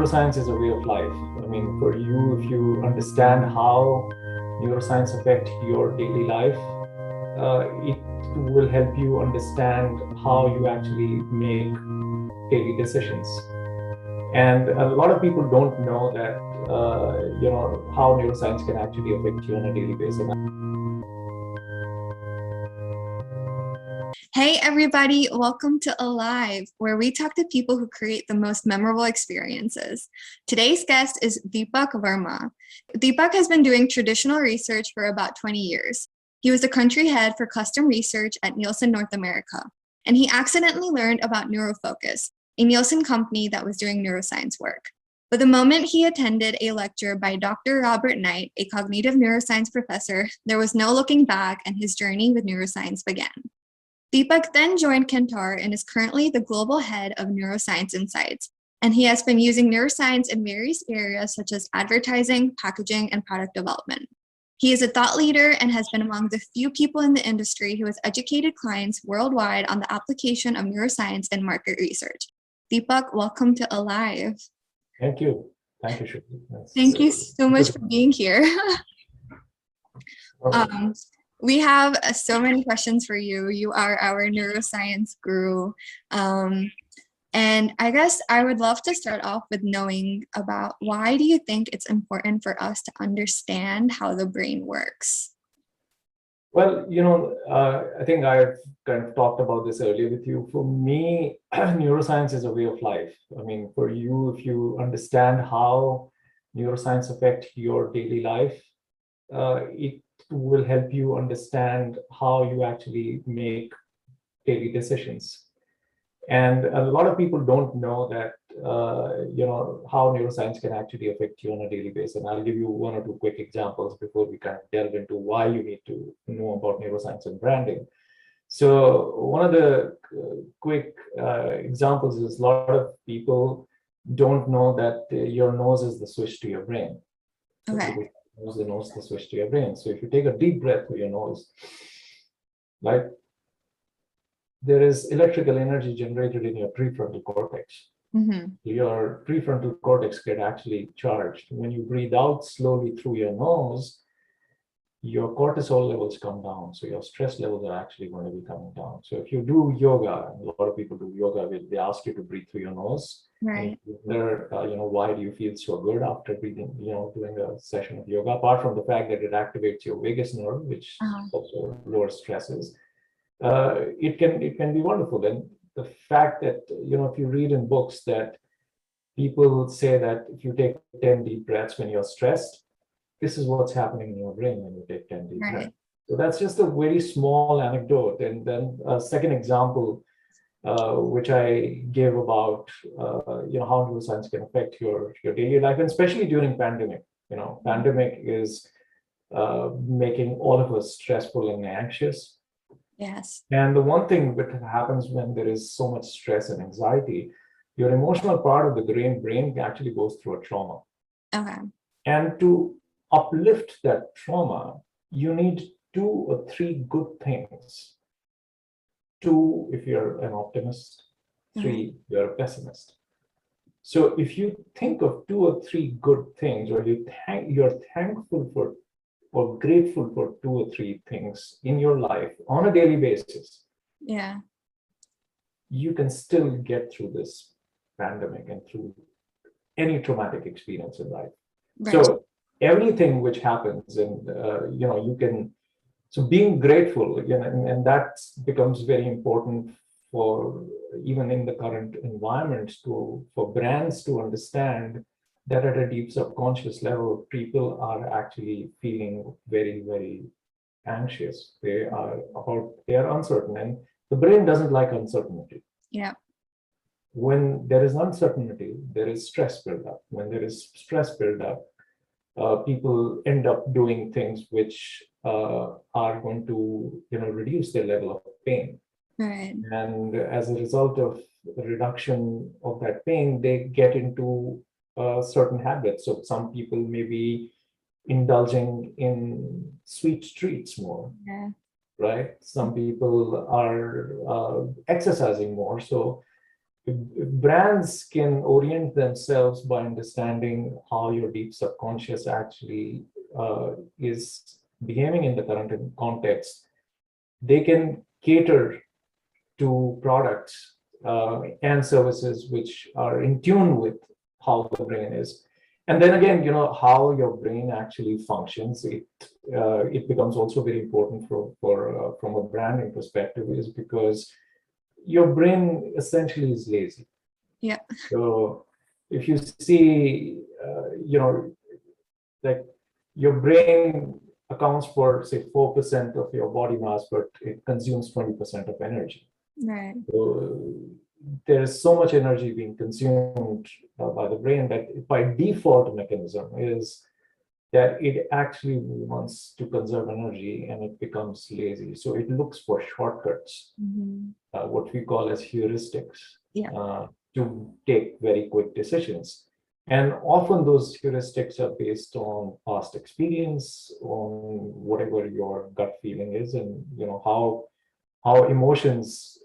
neuroscience is a way of life. I mean, for you, if you understand how neuroscience affect your daily life, it will help you understand how you actually make daily decisions. And a lot of people don't know that, how neuroscience can actually affect you on a daily basis. Hey everybody, welcome to Alive, where we talk to people who create the most memorable experiences. Today's guest is Deepak Varma. Deepak has been doing traditional research for about 20 years. He was the country head for custom research at Nielsen North America, and he accidentally learned about Neurofocus, a Nielsen company that was doing neuroscience work. But the moment he attended a lecture by Dr. Robert Knight, a cognitive neuroscience professor, there was no looking back, and his journey with neuroscience began. Deepak then joined Kantar and is currently the global head of Neuroscience Insights, and he has been using neuroscience in various areas such as advertising, packaging, and product development. He is a thought leader and has been among the few people in the industry who has educated clients worldwide on the application of neuroscience in market research. Deepak, welcome to Alive. Thank you. Thank you, Shubhi. Thank you so much for being here. We have so many questions for you. You are our neuroscience guru. And I guess I would love to start off with knowing about why do you think it's important for us to understand how the brain works? Well, I think I've kind of talked about this earlier with you. For me, neuroscience is a way of life. I mean, for you, if you understand how neuroscience affect your daily life, it will help you understand how you actually make daily decisions. And a lot of people don't know that, how neuroscience can actually affect you on a daily basis. And I'll give you one or two quick examples before we kind of delve into why you need to know about neuroscience and branding. So one of the quick examples is a lot of people don't know that your nose is the switch to your brain. Okay. The nose, the switch to your brain. So if you take a deep breath through your nose, like there is electrical energy generated in your prefrontal cortex. Mm-hmm. Your prefrontal cortex get actually charged. When you breathe out slowly through your nose, your cortisol levels come down. So your stress levels are actually going to be coming down. So if you do yoga, and a lot of people do yoga, they ask you to breathe through your nose. Right. Why do you feel so good after breathing, doing a session of yoga? Apart from the fact that it activates your vagus nerve, which also lowers stresses, it can be wonderful. And the fact that, if you read in books that people say that if you take 10 deep breaths when you're stressed, this is what's happening in your brain when you take 10 deep breaths. So that's just a very small anecdote. And then a second example, which I gave about, how neuroscience can affect your daily life, and especially during pandemic. Pandemic is making all of us stressful and anxious. Yes. And the one thing that happens when there is so much stress and anxiety, your emotional part of the brain actually goes through a trauma. Okay. And to uplift that trauma, you need 2 or 3 good things. 2, if you're an optimist, 3, you're a pessimist. So if you think of 2 or 3 good things, or you're thankful for or grateful for 2 or 3 things in your life on a daily basis, you can still get through this pandemic and through any traumatic experience in life. Right. So everything which happens, and you can. So being grateful, and that becomes very important for even in the current environment for brands to understand that at a deep subconscious level, people are actually feeling very, very anxious. They are uncertain, and the brain doesn't like uncertainty. Yeah. When there is uncertainty, there is stress buildup. When there is stress buildup, people end up doing things which are going to, reduce their level of pain. Right. And as a result of the reduction of that pain, they get into certain habits. So some people may be indulging in sweet treats more, right? Some people are exercising more. So brands can orient themselves by understanding how your deep subconscious actually is behaving in the current context. They can cater to products and services which are in tune with how the brain is. And then again, how your brain actually functions. It becomes also very important for from a branding perspective, is because your brain essentially is lazy. Yeah. So if you see, like your brain accounts for say 4% of your body mass, but it consumes 20% of energy. Right. So there is so much energy being consumed by the brain that by default mechanism is that it actually wants to conserve energy and it becomes lazy. So it looks for shortcuts, what we call as heuristics, to take very quick decisions. And often those heuristics are based on past experience, on whatever your gut feeling is, and how emotions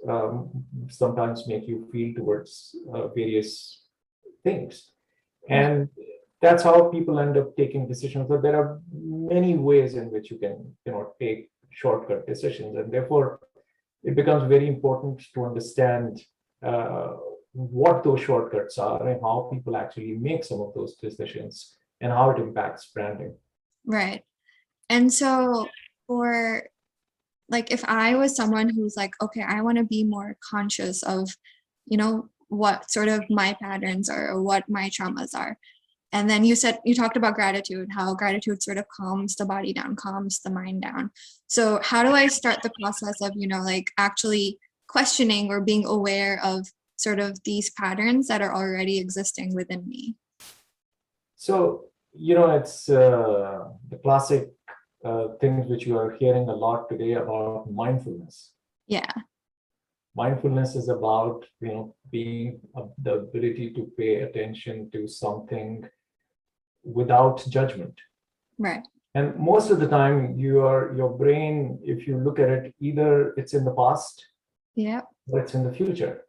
sometimes make you feel towards various things. And that's how people end up taking decisions. But there are many ways in which you can take shortcut decisions, and therefore it becomes very important to understand what those shortcuts are and how people actually make some of those decisions and how it impacts branding. Right. And so for like, if I was someone who's like, okay, I want to be more conscious of, what sort of my patterns are or what my traumas are. And then you talked about gratitude, how gratitude sort of calms the body down, calms the mind down. So how do I start the process of, like actually questioning or being aware of sort of these patterns that are already existing within me? So, it's the classic things which you are hearing a lot today about mindfulness. Yeah. Mindfulness is about, being the ability to pay attention to something without judgment. Right. And most of the time, your brain, if you look at it, either it's in the past, or it's in the future.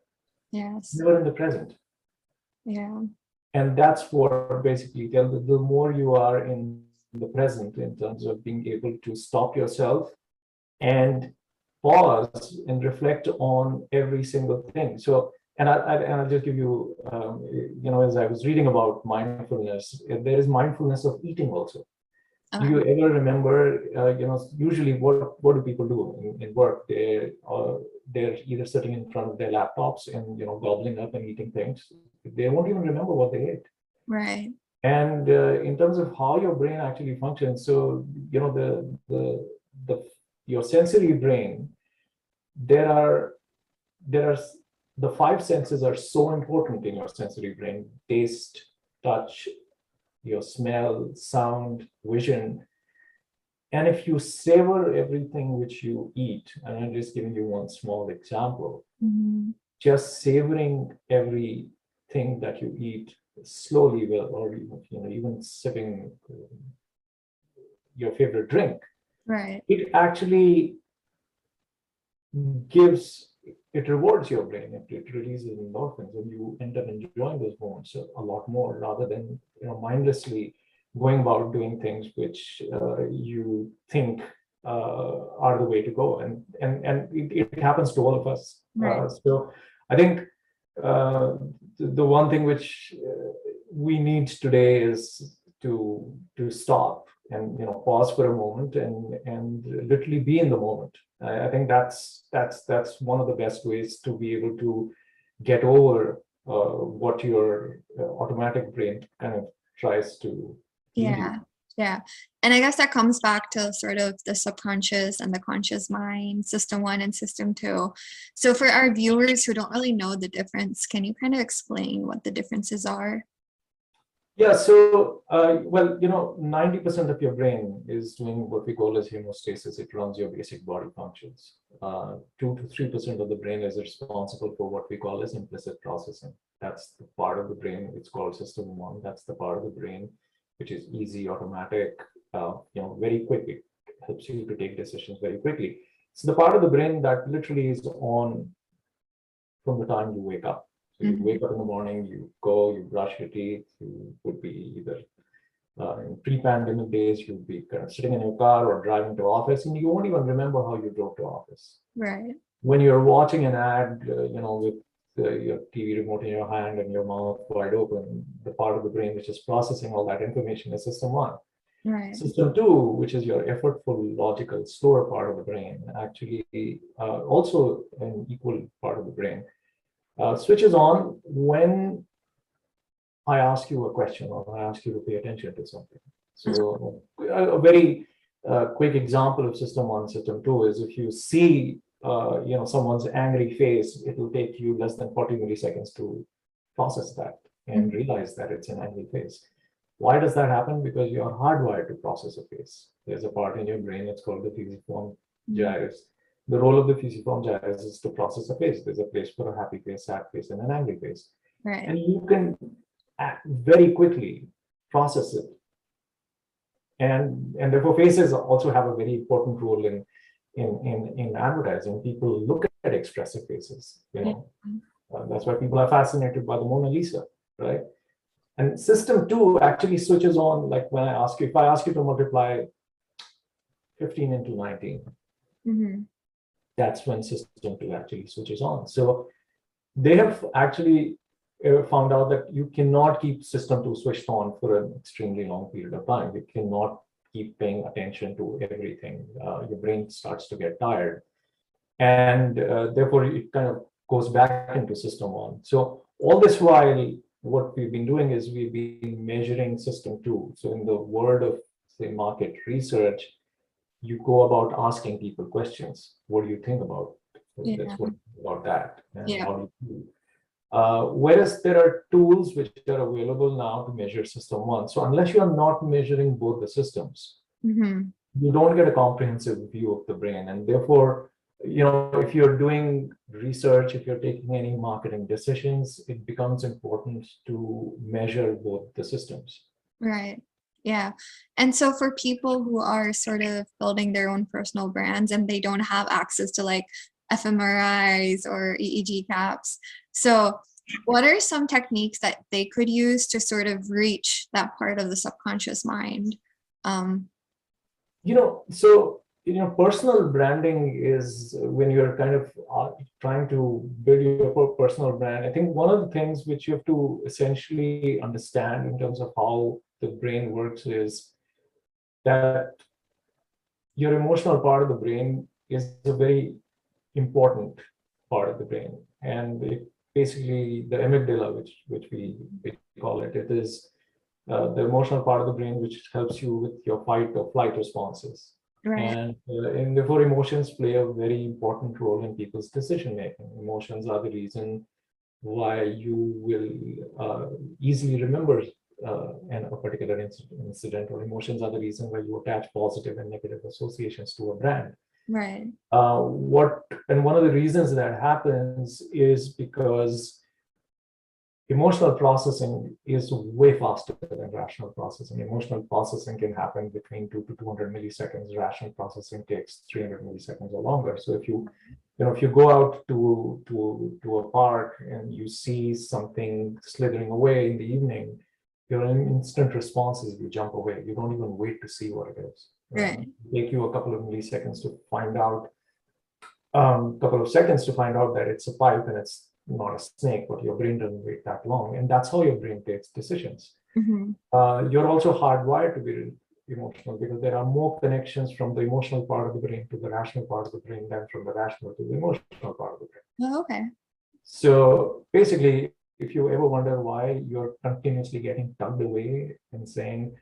Yes. Never in the present. Yeah. And that's what basically the more you are in the present in terms of being able to stop yourself and pause and reflect on every single thing. So, and I'll just give you, as I was reading about mindfulness, there is mindfulness of eating also. Do you ever remember, usually what do people do in work? They're either sitting in front of their laptops and, gobbling up and eating things. They won't even remember what they ate. Right. And in terms of how your brain actually functions, so, your sensory brain, there are the five senses are so important in your sensory brain: taste, touch, your smell, sound, vision. And if you savor everything which you eat, and I'm just giving you one small example, just savoring everything that you eat slowly, or even sipping your favorite drink, right, it actually it rewards your brain. It releases endorphins, and you end up enjoying those moments a lot more, rather than mindlessly going about doing things which you think are the way to go. And it happens to all of us. right. So I think the one thing which we need today is to stop and pause for a moment and literally be in the moment. I think that's one of the best ways to be able to get over what your automatic brain kind of tries to lead you. Yeah. And I guess that comes back to sort of the subconscious and the conscious mind, system 1 and system 2. So for our viewers who don't really know the difference, can you kind of explain what the differences are? Yeah, so, 90% of your brain is doing what we call as hemostasis. It runs your basic body functions. 2 to 3% of the brain is responsible for what we call as implicit processing. That's the part of the brain, it's called system 1. That's the part of the brain which is easy, automatic, very quick. It helps you to take decisions very quickly. It's the part of the brain that literally is on from the time you wake up. So you wake up in the morning, you go, you brush your teeth, you would be either in pre-pandemic days, you'd be kind of sitting in your car or driving to office, and you won't even remember how you drove to office. Right. When you're watching an ad, with your TV remote in your hand and your mouth wide open, the part of the brain which is processing all that information is system one. Right. System two, which is your effortful, logical, slower part of the brain, actually also an equal part of the brain, switches on when I ask you a question or I ask you to pay attention to something. So a very quick example of system one, system two is if you see someone's angry face, it will take you less than 40 milliseconds to process that and realize that it's an angry face. Why does that happen? Because you're hardwired to process a face. There's a part in your brain, it's called the fusiform gyrus. The role of the fusiform gyrus is to process a face. There's a place for a happy face, sad face, and an angry face. Right. And you can very quickly process it. And therefore faces also have a very important role in advertising. People look at expressive faces, that's why people are fascinated by the Mona Lisa, right? And system two actually switches on, like when if I ask you to multiply 15 into 19, that's when system two actually switches on. So they have actually found out that you cannot keep system two switched on for an extremely long period of time. You cannot keep paying attention to everything. Your brain starts to get tired. And therefore, it kind of goes back into system one. So all this while, what we've been doing is we've been measuring system two. So in the world of, say, market research, you go about asking people questions. What do you think about this? What about that? And how do you do? Whereas there are tools which are available now to measure system one. So unless you are not measuring both the systems, you don't get a comprehensive view of the brain. And therefore, if you're doing research, if you're taking any marketing decisions, it becomes important to measure both the systems. Right. Yeah. And so for people who are sort of building their own personal brands and they don't have access to like fMRIs or EEG caps, so what are some techniques that they could use to sort of reach that part of the subconscious mind? Personal branding is when you're kind of trying to build your personal brand. I think one of the things which you have to essentially understand in terms of how the brain works is that your emotional part of the brain is a very important part of the brain. And it basically, the amygdala, which we call it, it is the emotional part of the brain which helps you with your fight or flight responses. Right. And therefore, emotions play a very important role in people's decision making. Emotions are the reason why you will easily remember a particular incident, or emotions are the reason why you attach positive and negative associations to a brand. Right. One of the reasons that happens is because emotional processing is way faster than rational processing. Emotional processing can happen between 2 to 200 milliseconds. Rational processing takes 300 milliseconds or longer. So if you go out to a park and you see something slithering away in the evening, your instant response is you jump away. You don't even wait to see what it is. Right. It take you a couple of milliseconds to find out, couple of seconds to find out that it's a pipe and it's not a snake, but your brain doesn't wait that long. And that's how your brain takes decisions. You're also hardwired to be emotional because there are more connections from the emotional part of the brain to the rational part of the brain than from the rational to the emotional part of the brain. Oh, okay. So basically, if you ever wonder why you're continuously getting tugged away and saying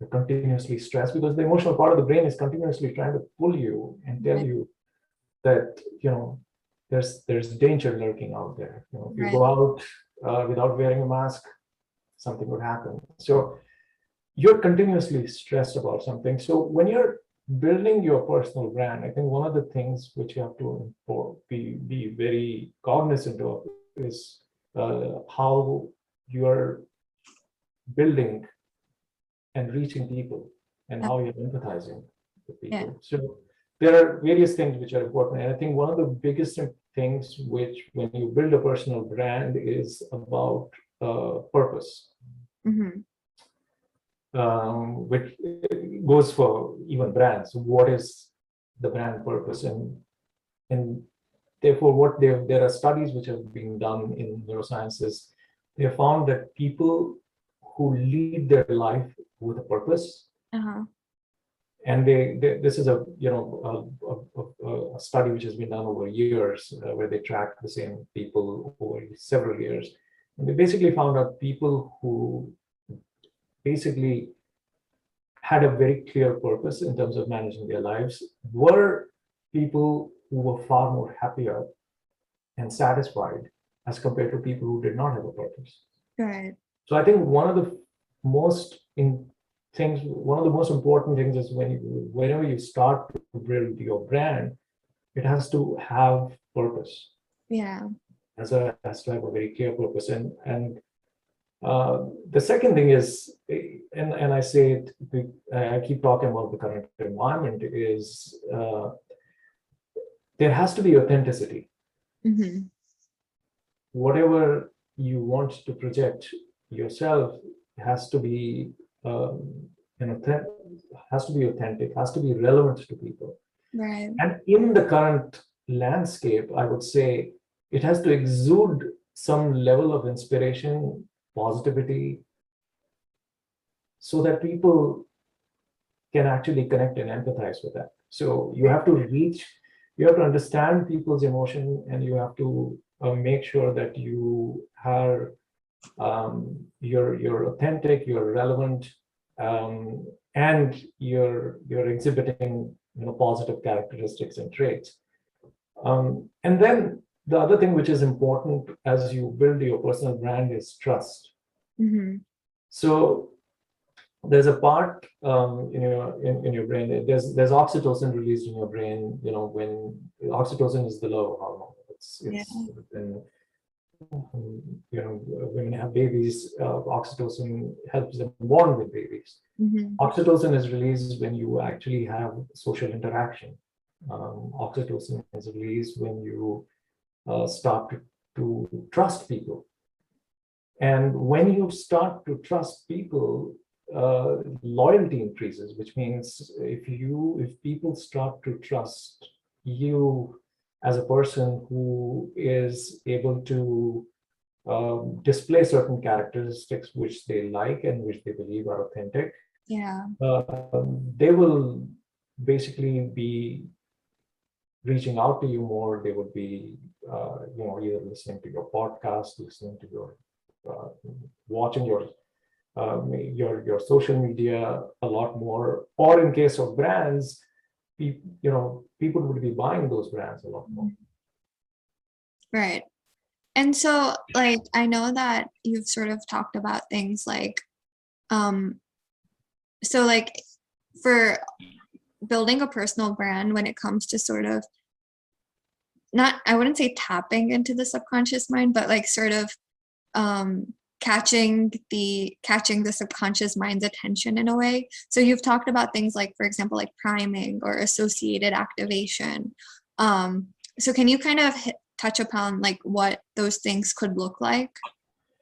you're continuously stressed, because the emotional part of the brain is continuously trying to pull you and tell you that there's danger lurking out there. If you go out without wearing a mask, something would happen. So you're continuously stressed about something. So when you're building your personal brand, I think one of the things which you have to be very cognizant of is how you're building and reaching people and how you're empathizing with people. So there are various things which are important. And I think one of the biggest things which, when you build a personal brand, is about purpose, which goes for even brands. What is the brand purpose? And therefore, there are studies which have been done in neurosciences. They have found that people who lead their life with a purpose, and this is a study which has been done over years, where they tracked the same people over several years, and they basically found out people who basically had a very clear purpose in terms of managing their lives were people who were far more happier and satisfied as compared to people who did not have a purpose. Right. So I think one of the most important things is whenever you start to build your brand, it has to have purpose. Yeah. Has to have a very clear purpose. And the second thing is, and I say it, I keep talking about the current environment, is there has to be authenticity. Whatever you want to project yourself has to be authentic, has to be relevant to people. Right. And in the current landscape, I would say it has to exude some level of inspiration, positivity, so that people can actually connect and empathize with that. So you have to understand people's emotion, and you have to make sure that you are you're authentic, you're relevant, and you're exhibiting positive characteristics and traits. And then the other thing which is important as you build your personal brand is trust. So there's a part in your brain. There's oxytocin released in your brain. When oxytocin is the love hormone. Women have babies, oxytocin helps them bond with babies. Oxytocin is released when you actually have social interaction. Oxytocin is released when you start to trust people. And when you start to trust people, loyalty increases, which means if people start to trust you as a person who is able to display certain characteristics which they like and which they believe are authentic, they will basically be reaching out to you more. They would be either listening to your podcast, listening to your watching your social media a lot more, or in case of brands, people would be buying those brands a lot more. Right. And so, like, I know that you've sort of talked about things like, so like for building a personal brand, when it comes to sort of I wouldn't say tapping into the subconscious mind, but like sort of catching the subconscious mind's attention in a way. So you've talked about things like, for example, like priming or associated activation. So can you kind of touch upon like what those things could look like?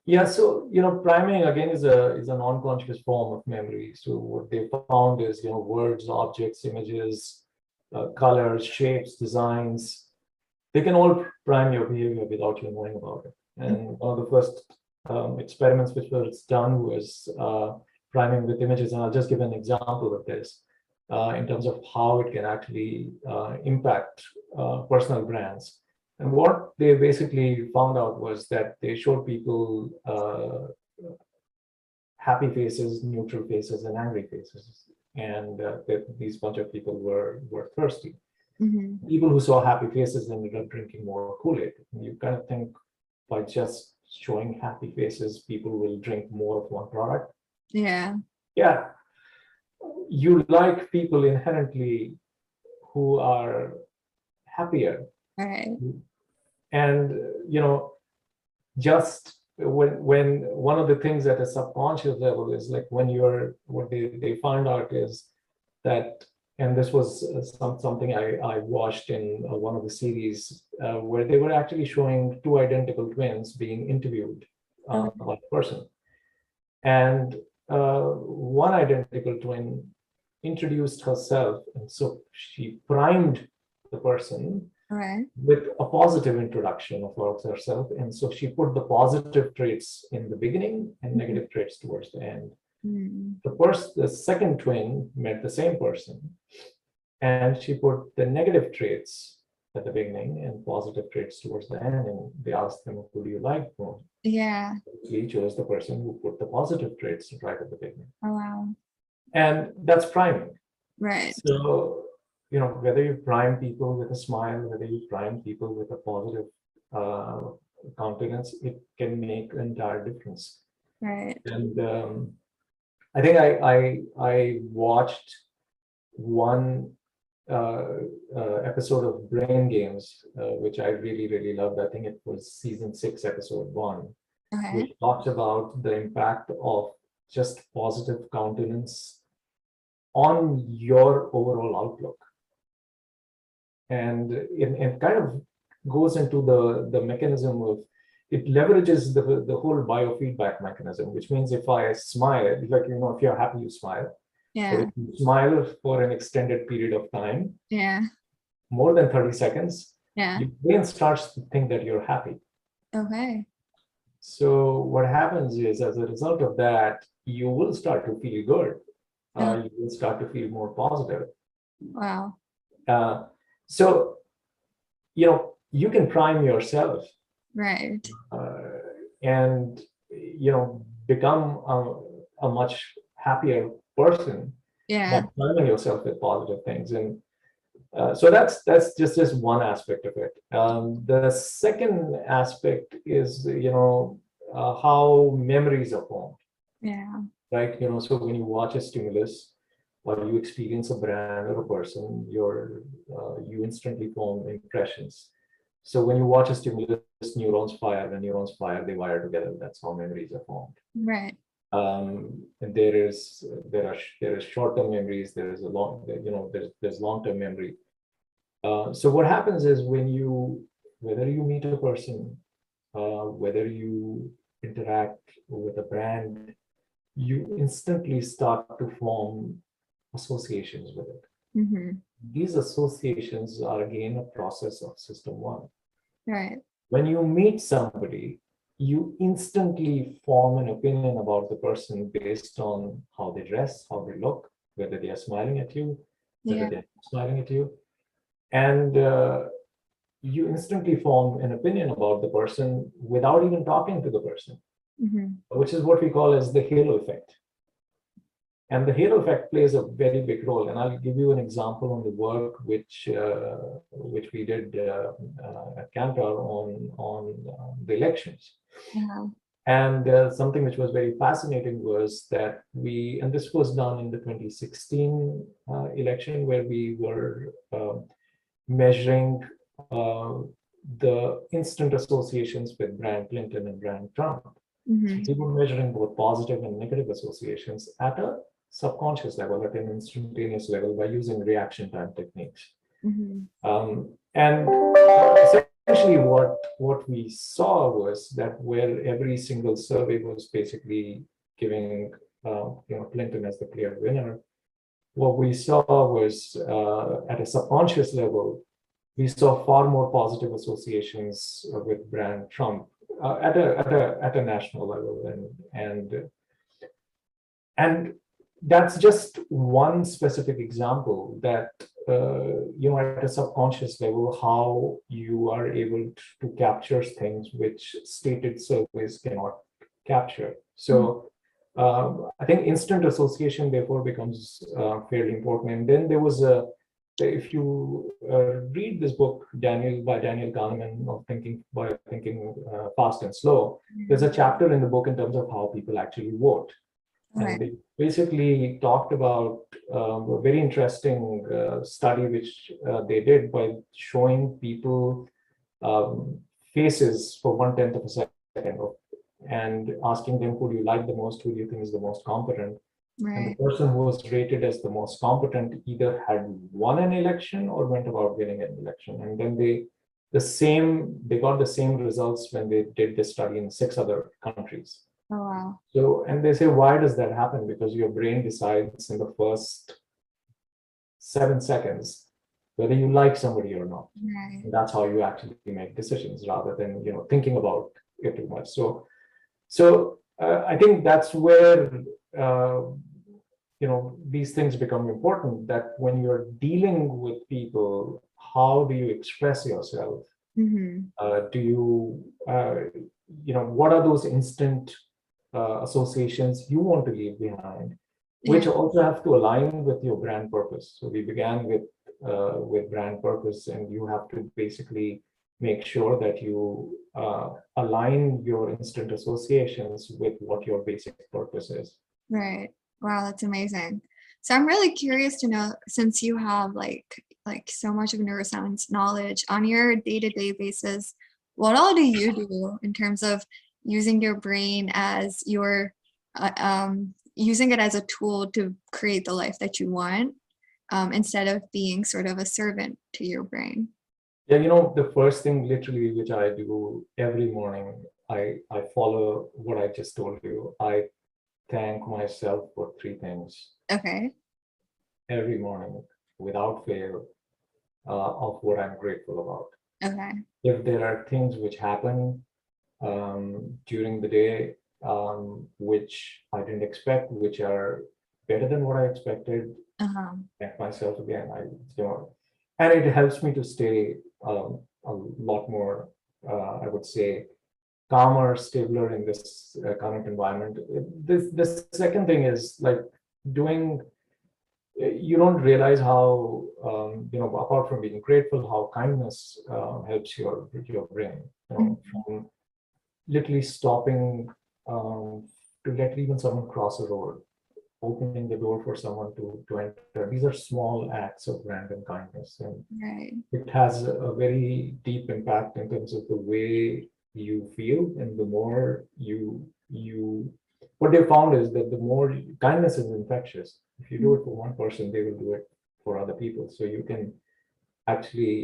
Yeah, so priming again is a non-conscious form of memory. So what they found is words, objects, images, colors, shapes, designs, they can all prime your behavior without you knowing about it. And one of the first experiments which was done was priming with images, and I'll just give an example of this in terms of how it can actually impact personal brands. And what they basically found out was that they showed people happy faces, neutral faces, and angry faces, and these bunch of people were thirsty. People who saw happy faces ended up drinking more Kool-Aid. You kind of think by just showing happy faces, people will drink more of one product. Yeah. You like people inherently who are happier. Right. And just when one of the things at a subconscious level is like when what they find out is that and this was something I watched in one of the series where they were actually showing two identical twins being interviewed Okay. by a person. And one identical twin introduced herself, and so she primed the person Okay. with a positive introduction of herself. And so she put the positive traits in the beginning and negative traits towards the end. Mm. The second twin met the same person, and she put the negative traits at the beginning and positive traits towards the end. And they asked them, who do you like more? Yeah. He chose the person who put the positive traits right at the beginning. Oh, wow. And that's priming. Right. So, whether you prime people with a smile, whether you prime people with a positive uh, countenance, it can make an entire difference. Right. And I think I watched one episode of Brain Games, which I really, really loved. I think it was season 6, episode 1, Okay. which talked about the impact of just positive countenance on your overall outlook. And it kind of goes into the mechanism of, it leverages the whole biofeedback mechanism, which means if I smile, if you're happy, you smile. But Yeah. if you smile for an extended period of time, Yeah. more than 30 seconds, Yeah. your brain starts to think that you're happy. Okay. So what happens is, as a result of that, you will start to feel good. You will start to feel more positive. Wow. So, you can prime yourself Right. and, become a much happier person by Yeah. priming yourself with positive things. And so that's just one aspect of it. The second aspect is, how memories are formed, Yeah. right? So when you watch a stimulus or you experience a brand or a person, you instantly form impressions. So when you watch a stimulus, neurons fire. When neurons fire, they wire together. That's how memories are formed. Right. And there is short-term memories. There is there's long-term memory. So what happens is, whether you meet a person, whether you interact with a brand, you instantly start to form associations with it. Mm-hmm. These associations are again a process of system 1. Right. When you meet somebody, you instantly form an opinion about the person based on how they dress, how they look, whether they are smiling at you, whether Yeah. they're not smiling at you. And you instantly form an opinion about the person without even talking to the person, Mm-hmm. which is what we call as the halo effect. And the halo effect plays a very big role. And I'll give you an example on the work which we did at Kantar on the elections. Yeah. And something which was very fascinating was that and this was done in the 2016 election, where we were measuring the instant associations with brand Clinton and brand Trump. Mm-hmm. So we were measuring both positive and negative associations at a subconscious level, at an instantaneous level, by using reaction time techniques. Mm-hmm. And essentially what we saw was that where every single survey was basically giving Clinton as the clear winner, what we saw was at a subconscious level, we saw far more positive associations with brand Trump at a national level. And that's just one specific example that at a subconscious level, how you are able to capture things which stated surveys cannot capture. So I think instant association therefore becomes fairly important. And then there was if you read this book, by Daniel Kahneman, of Thinking Fast and Slow, there's a chapter in the book in terms of how people actually vote. Okay. And they basically talked about a very interesting study which they did by showing people faces for 1/10 of a second and asking them, who do you like the most, who do you think is the most competent? And the Right. person who was rated as the most competent either had won an election or went about winning an election. And then they got the same results when they did this study in 6 other countries. Oh, wow. So, and they say, why does that happen? Because your brain decides in the first 7 seconds whether you like somebody or not. Right. And that's how you actually make decisions rather than, thinking about it too much. So I think that's where, uh, these things become important, that when you're dealing with people, how do you express yourself? Mm-hmm. Do you, what are those instant associations you want to leave behind, which Yeah. also have to align with your brand purpose. So we began with brand purpose, and you have to basically make sure that you align your instant associations with what your basic purpose is. Right. Wow, that's amazing. So I'm really curious to know, since you have like so much of neuroscience knowledge on your day-to-day basis, what all do you do in terms of using your brain as your using it as a tool to create the life that you want, instead of being sort of a servant to your brain? Yeah, the first thing literally which I do every morning, I follow what I just told you. I thank myself for 3 things Okay. every morning without fail, of what I'm grateful about. Okay. If there are things which happen during the day, which I didn't expect, which are better than what I expected, Uh-huh. thank myself again. And it helps me to stay a lot more, I would say, calmer, stabler in this current environment. The second thing is like doing. You don't realize how, apart from being grateful, how kindness helps your brain. From literally stopping to let even someone cross a road, opening the door for someone to enter. These are small acts of random kindness, and Right. it has a very deep impact in terms of the way you feel. And the more you what they found is that the more kindness is infectious. If you do it for one person, they will do it for other people. So you can actually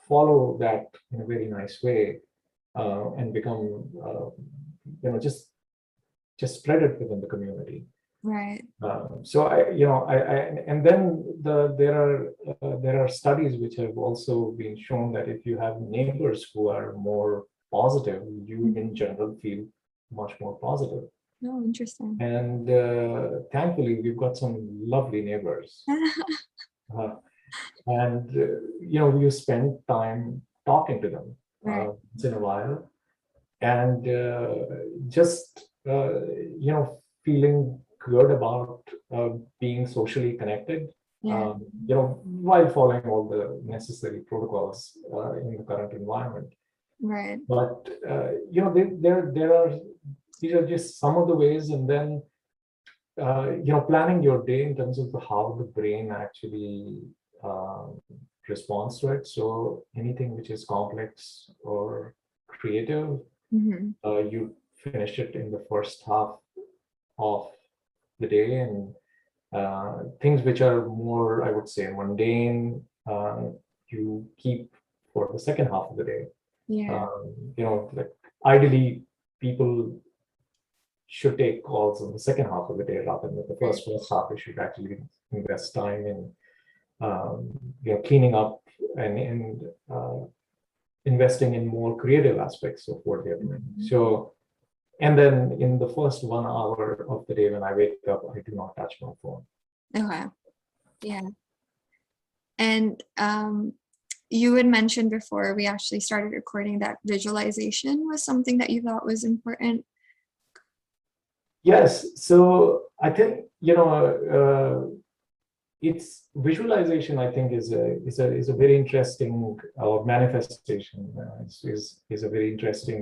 follow that in a very nice way, and become just spread it within the community. Right. So and then there are studies which have also been shown that if you have neighbors who are more positive, you in general feel much more positive. Oh, interesting. And thankfully, we've got some lovely neighbors, uh, and you spend time talking to them Right. once in a while, and just feeling good about being socially connected, Yeah. while following all the necessary protocols in the current environment. Right. But there are these are just some of the ways. And then planning your day in terms of how the brain actually um, responds to it. So anything which is complex or creative, Mm-hmm. you finish it in the first half of the day, and things which are more, I would say, mundane, you keep for the second half of the day. Yeah. Like ideally, people should take calls in the second half of the day rather than the Right. first half. They should actually invest time in cleaning up, and investing in more creative aspects of what they're doing. Mhm. So, and then in the first 1 hour of the day when I wake up, I do not touch my phone. Okay. Yeah. And you had mentioned before we actually started recording that visualization was something that you thought was important. Yes. So I think, it's visualization, I think, is a very interesting manifestation, is a very interesting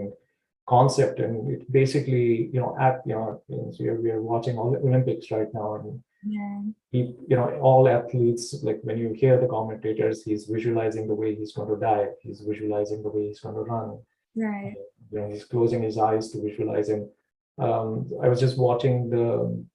concept. And it basically, so we are watching all the Olympics right now, and Yeah. all athletes, like when you hear the commentators, he's visualizing the way he's going to dive, he's visualizing the way he's going to run, Right. he's closing his eyes to visualize. And I was just watching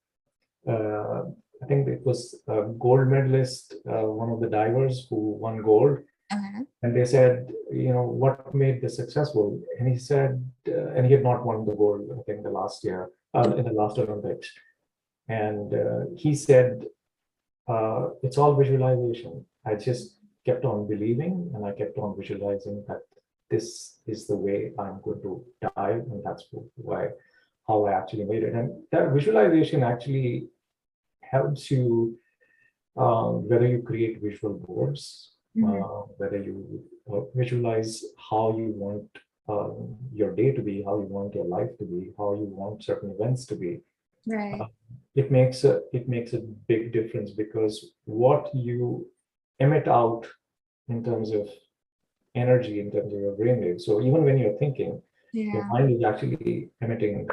I think it was a gold medalist, one of the divers who won gold. Okay. And they said, what made this successful? And he said, and he had not won the gold, I think, the last year, in the last Olympics. And he said, it's all visualization. I just kept on believing and I kept on visualizing that this is the way I'm going to dive. And that's how I actually made it. And that visualization actually helps you, whether you create visual boards, whether you visualize how you want your day to be, how you want your life to be, how you want certain events to be. Right. It makes a big difference, because what you emit out in terms of energy, in terms of your brainwave. So even when you're thinking, your Yeah. mind is actually emitting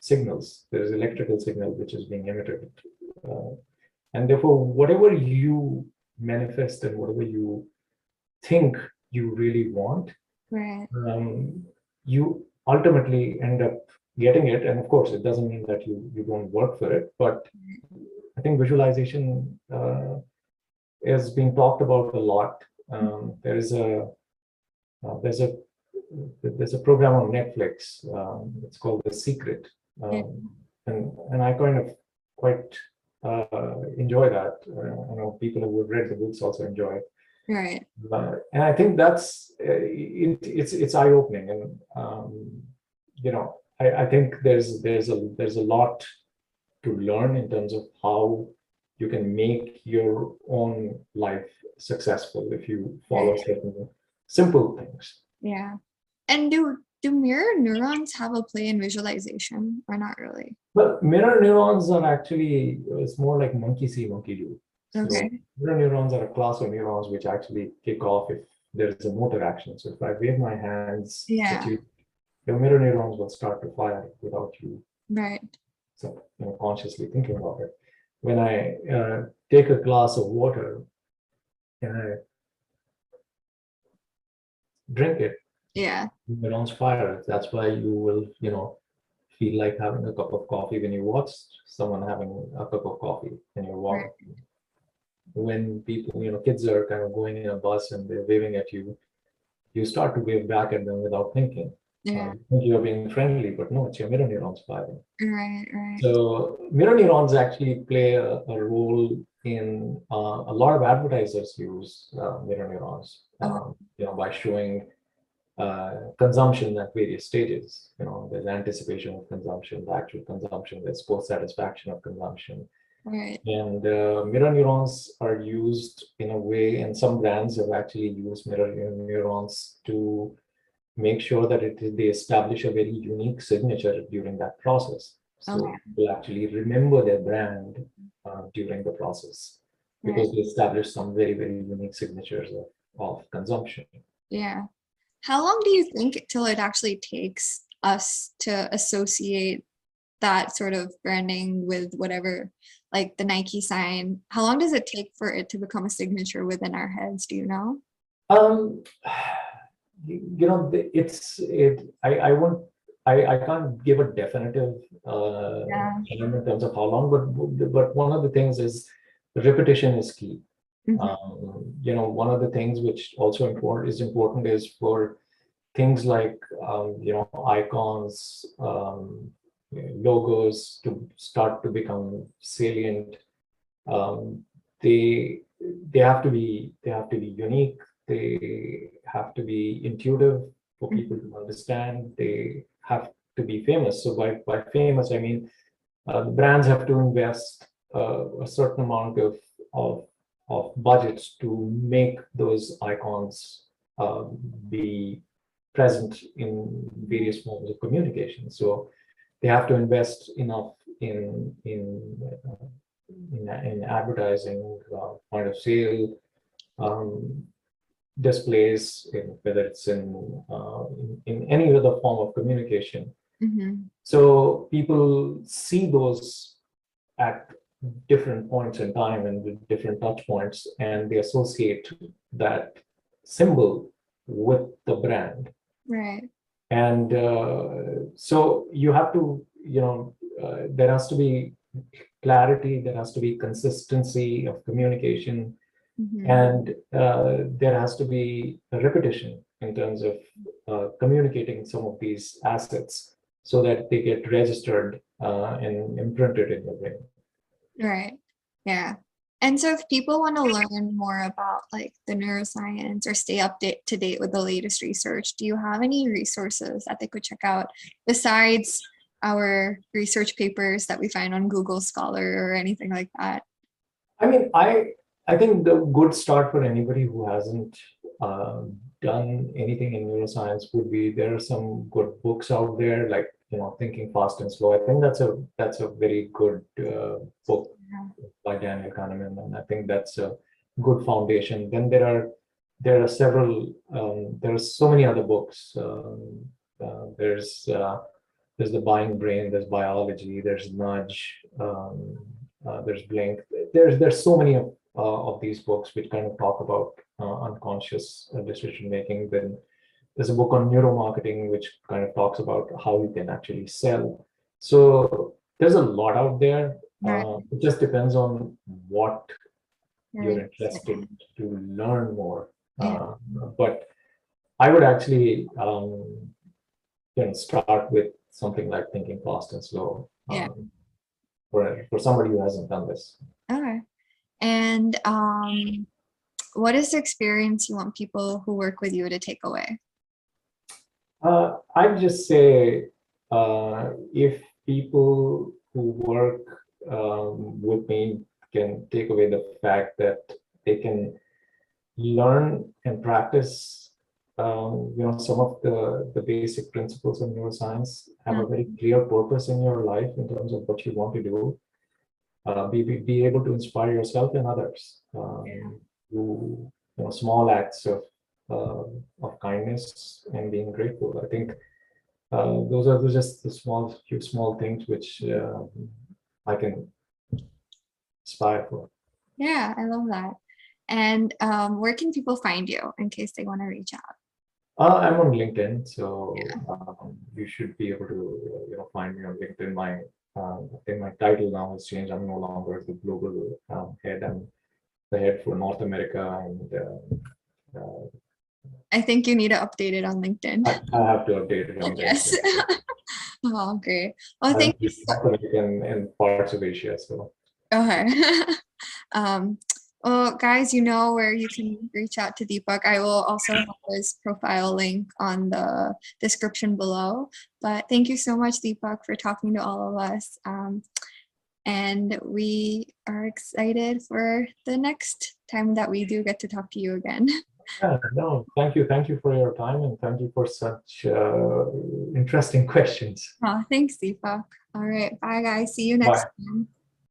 signals. There's electrical signal which is being emitted, and therefore, whatever you manifest and whatever you think you really want, Right. you ultimately end up getting it. And of course, it doesn't mean that you don't work for it, but I think visualization is being talked about a lot. There's a there's a there's a program on Netflix. It's called The Secret, Yeah. and I kind of quite enjoy that. I know people who have read the books also enjoy it. Right. And I think that's it's eye opening, and I think there's a lot to learn in terms of how you can make your own life successful if you follow Right. certain simple things. Yeah. And do mirror neurons have a play in visualization or not really? But mirror neurons are actually, it's more like monkey see, monkey do. So Okay. mirror neurons are a class of neurons which actually kick off if there is a motor action. So if I wave my hands at Yeah. you, your mirror neurons will start to fire without you Right. consciously thinking about it. When I take a glass of water and I drink it, Yeah. neurons fire. That's why you will, feel like having a cup of coffee when you watch someone having a cup of coffee and you're Right. walking. When people, kids are kind of going in a bus and they're waving at you, you start to wave back at them without thinking. Yeah. You think you're being friendly, but no, it's your mirror neurons firing. Right. Right. So mirror neurons actually play a role in a lot of advertisers use mirror neurons, Oh, by showing consumption at various stages. There's anticipation of consumption, the actual consumption, there's post satisfaction of consumption. right. And mirror neurons are used in a way, and some brands have actually used mirror neurons to make sure that they establish a very unique signature during that process. So Okay. people actually remember their brand during the process Right. because they establish some very, very unique signatures of consumption. Yeah. How long do you think till it actually takes us to associate that sort of branding with whatever, like the Nike sign? How long does it take for it to become a signature within our heads? Do you know? Um, I won't. I can't give a definitive Yeah. time in terms of how long, but one of the things is repetition is key. Mhm. One of the things which also important is for things like icons, logos to start to become salient. Um, they they have to be unique. They have to be intuitive for people to understand. They have to be famous. So by famous, I mean the brands have to invest a certain amount of of budgets to make those icons be present in various forms of communication. So they have to invest enough in advertising, point of sale, um, displays, whether it's in any other form of communication. Mhm. So people see those at different points in time and with different touch points, and they associate that symbol with the brand. Right. And so you have to, there has to be clarity, there has to be consistency of communication, and there has to be a repetition in terms of communicating some of these assets so that they get registered and imprinted in your brain. Right. Yeah. And so if people want to learn more about like the neuroscience or stay to date with the latest research, do you have any resources that they could check out besides our research papers that we find on Google Scholar or anything like that? I mean, I think the good start for anybody who hasn't done anything in neuroscience would be, there are some good books out there, like Thinking Fast and Slow. I think that's a very good book by Daniel Kahneman, and I think that's a good foundation. Then there are several there are so many other books. There's The Buying Brain, there's Biology, there's Nudge, there's Blink. There's so many of these books which kind of talk about unconscious decision making. Then there's a book on neuromarketing which kind of talks about how you can actually sell. So there's a lot out there. It just depends on what you're interested to learn more. But I would actually start with something like Thinking Fast and Slow for somebody who hasn't done this. Okay. And what is the experience you want people who work with you to take away? I'd just say if people who work with me can take away the fact that they can learn and practice some of the basic principles of neuroscience, have a very clear purpose in your life in terms of what you want to do, be able to inspire yourself and others through small acts of kindness and being grateful. I think those are just the few small things which I can aspire for. Yeah, I love that. And where can people find you in case they want to reach out? I'm on LinkedIn, so you should be able to find me on LinkedIn. I think my title now has changed. I'm no longer the global head. I'm the head for North America, and I think you need to update it on LinkedIn. I have to update it on LinkedIn. Yes. Oh, great. Well, thank you. North America and parts of Asia. So. Okay. Well, guys, you know where you can reach out to Deepak. I will also have his profile link on the description below. But thank you so much, Deepak, for talking to all of us. And we are excited for the next time that we do get to talk to you again. Yeah, no, thank you. Thank you for your time, and thank you for such interesting questions. Oh, thanks, Deepak. All right. Bye, guys. See you next time.